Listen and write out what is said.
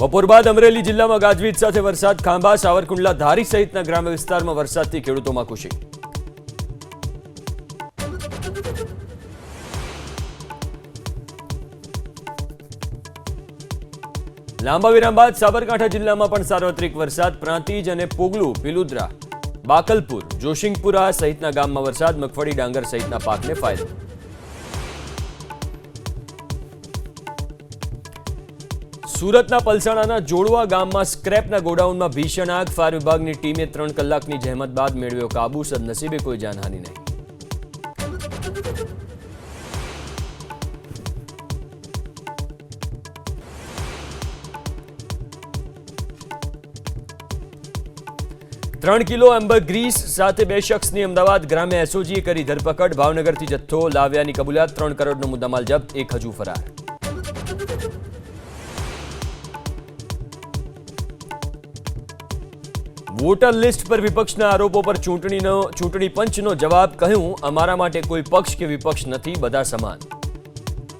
બપોર બાદ અમરેલી જિલ્લામાં ગાજવીજ સાથે વરસાદ, ખાંભા, સાવરકુંડલા, ધારી સહિતના ગ્રામ્ય વિસ્તારમાં વરસાદથી ખેડૂતોમાં ખુશી. લાંબા વિરામ બાદ સાબરકાંઠા જિલ્લામાં પણ સાર્વત્રિક વરસાદ, પ્રાંતિજ અને પોગલુ, પીલુદ્રા, બાકલપુર, જોશિંગપુરા સહિતના ગામમાં વરસાદ, મગફળી, ડાંગર સહિતના પાકને ફાયદો. સુરતના પલસાણાના જોડવા ગામમાં સ્ક્રેપના ગોડાઉનમાં ભીષણ આગ, ફાયર વિભાગની ટીમે 3 કલાકની જહેમત બાદ મેળવ્યો કાબુ, સદનસીબે કોઈ જાનહાનિ નહીં. $3 કિલો એમ્બરગ્રીસ સાથે 2 શખ્સની અમદાવાદ ગ્રામ્ય એસઓજીએ કરી ધરપકડ, ભાવનગરથી જથ્થો લાવ્યાની કબૂલાત, 3 કરોડનો મુદ્દામાલ જપ્ત, 1 હજુ ફરાર. વોટર લિસ્ટ પર વિપક્ષના આરોપો પર ચૂંટણી પંચનો જવાબ, કહ્યું અમારા માટે કોઈ પક્ષ કે વિપક્ષ નથી, બધા સમાન.